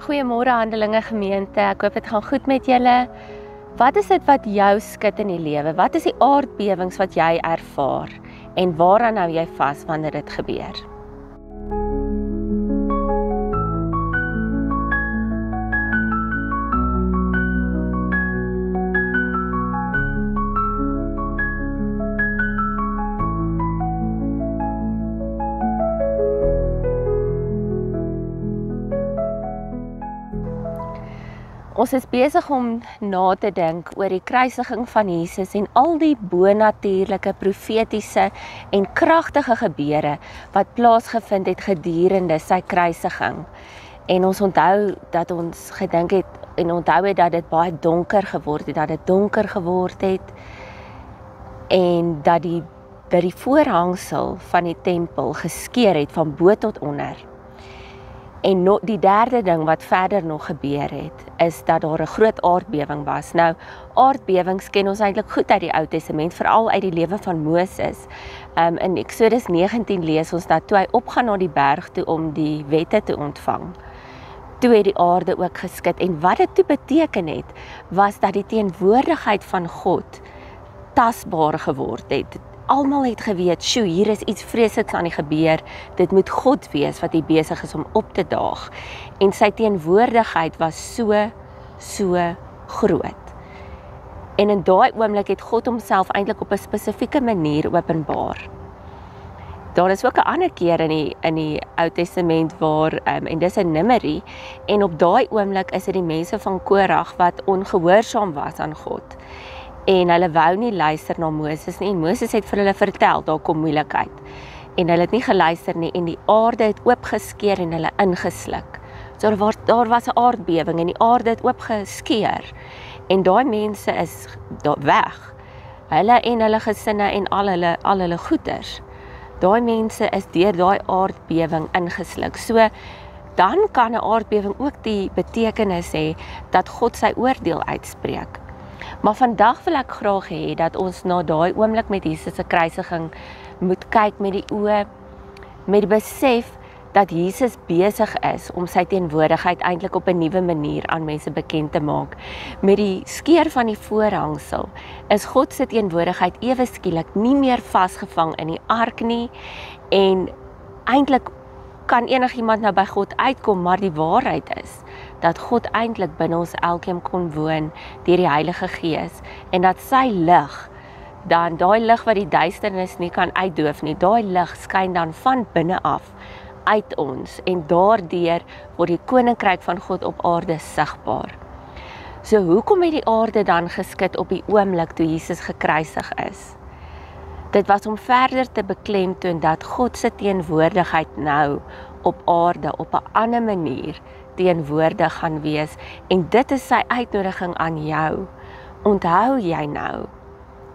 Goeiemôre Handelinge gemeente, ek hoop dit gaan goed met julle. Wat is dit wat jou skud in die lewe? Wat is die aardbewings wat jy ervaar? En waaraan hou jy vas wanneer dit gebeur? Ons is besig om na te dink oor die kruisiging van Jesus en al die bonatuurlike, profetiese en kragtige gebeure wat plaasgevind het gedurende sy kruisiging. En ons onthou dat ons gedink het en onthou het dat dit baie donker geword het, en dat die voorhangsel van die tempel geskeur het van bo tot onder. En die derde ding wat verder nog gebeur het, is dat daar 'n groot aardbewing was. Nou, aardbewings ken ons eintlik goed uit die Ou Testament, veral uit die lewe van Moses. In Exodus 19 lees ons dat toe hy opgaan na die berg toe om die wette te ontvang, toe het die aarde ook geskit. En wat dit toe beteken het, was dat die teenwoordigheid van God tasbaar geword het. Almal het geweet, hier is iets vreesliks aan die gebeur, dit moet God wees wat hier besig is om op te daag. En sy teenwoordigheid was so groot. En in daai oomblik het God homself eintlik op 'n spesifieke manier openbaar. Daar is ook 'n ander keer in die Ou Testament waar, en dis in Numeri, en op daai oomblik is dit die mense van Korag wat ongehoorsaam was aan God. En hulle wou nie luister na Moses nie, en Moses het vir hulle vertel, daar kom moeilikheid. En hulle het nie geluister nie, en die aarde het oopgeskeur en hulle ingesluk. So daar was 'n aardbewing, en die aarde het oopgeskeur. En daai mense is weg. Hulle en hulle gesinne en al hulle goeders. Daai mense is deur daai aardbewing ingesluk. So, dan kan 'n aardbewing ook die betekenis hê dat God sy oordeel uitspreek. Maar vandag wil ek graag hê dat ons na daai oomblik met Jesus se kruisiging moet kyk met die oë, met die besef dat Jesus besig is om sy teenwoordigheid eintlik op 'n nuwe manier aan mense bekend te maak. Met die skeur van die voorhangsel is God se teenwoordigheid ewe skielik nie meer vasgevang in die ark nie, en eintlik kan enigiemand nou by God uitkom, maar die waarheid is dat God eintlik binne ons elkeen kon woon deur die Heilige Gees, en dat sy lig, dan daai lig wat die duisternis nie kan uitdoof nie, daai lig skyn dan van binne af uit ons, en daardeur word die koninkryk van God op aarde sigbaar. So hoekom het die aarde dan geskit op die oomblik toe Jesus gekruisig is? Dit was om verder te beklemtoon dat God se teenwoordigheid nou op aarde op 'n ander manier teenwoordig gaan wees, en dit is sy uitnodiging aan jou. Onthou jy nou,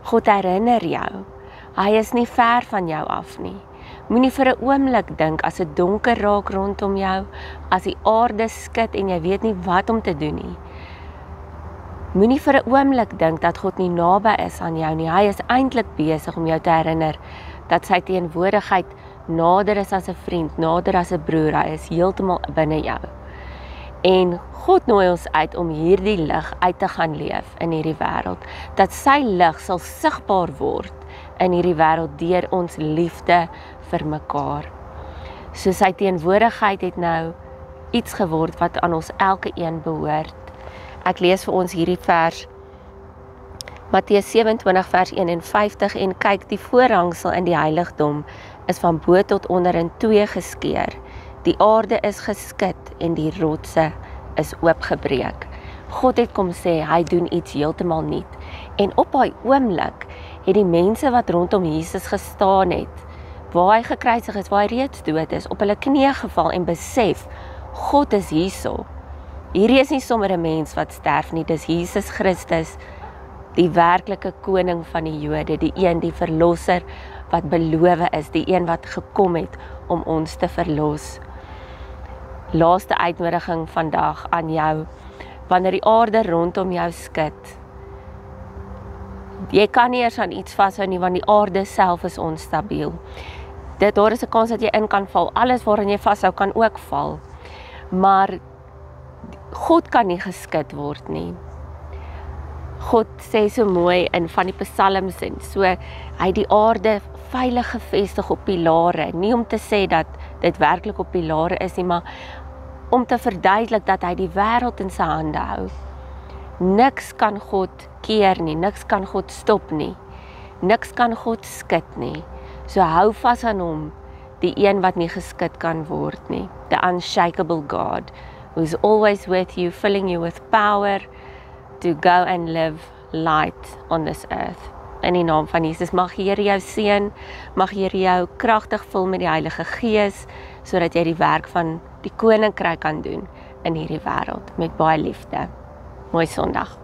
God herinner jou, hy is nie ver van jou af nie. Moenie vir 'n oomblik dink as dit donker raak rondom jou, as die aarde skud en jy weet nie wat om te doen nie. Moenie vir 'n oomblik dink dat God nie naby is aan jou nie. Hy is eintlik besig om jou te herinner dat sy teenwoordigheid nader is as 'n vriend, nader as 'n broer. Hy is heeltemal binne jou. En God nooi ons uit om hierdie lig uit te gaan leef in hierdie wêreld. Dat sy lig sal sigbaar word in hierdie wêreld deur ons liefde vir mekaar. So sy teenwoordigheid het nou iets geword wat aan ons elke een behoort. Ek lees vir ons hierdie vers, Matteus 27 vers 51, en kyk, die voorhangsel in die heiligdom is van bo tot onder in twee geskeur. Die aarde is geskit en die rotse is oopgebreek. God het kom sê, hy doen iets heeltemal nuut. En op daai oomblik het die mense wat rondom Jesus gestaan het, waar hy gekruisig is, waar hy reeds dood is, op hulle knieë geval en besef, God is hierso. Hierdie is nie sommer 'n mens wat sterf nie, dis Jesus Christus, die werklike koning van die Jode, die een, die verlosser wat beloof is, die een wat gekom het om ons te verlos. Laaste uitnodiging vandag aan jou, wanneer die aarde rondom jou skud. Jy kan nie eers aan iets vashou nie, want die aarde self is onstabiel. Daar is 'n kans dat jy in kan val, alles waarin jy vashou kan ook val. Maar God kan nie geskit word nie. God sê so mooi in van die psalms en so, hy het die aarde veilig gevestig op pilare, nie om te sê dat dit werklik op pilare is nie, maar om te verduidelik dat hy die wêreld in sy hande hou. Niks kan God keer nie, niks kan God stop nie, niks kan God skud nie. So hou vas aan hom, die een wat nie geskit kan word nie, the unshakable God, who is always with you, filling you with power to go and live light on this earth. In die naam van Jesus, mag die Here jou seën, mag die Here jou kragtig vul met die Heilige Gees, sodat jy die werk van die koninkryk kan doen in hierdie wêreld met baie liefde. Mooi Sondag.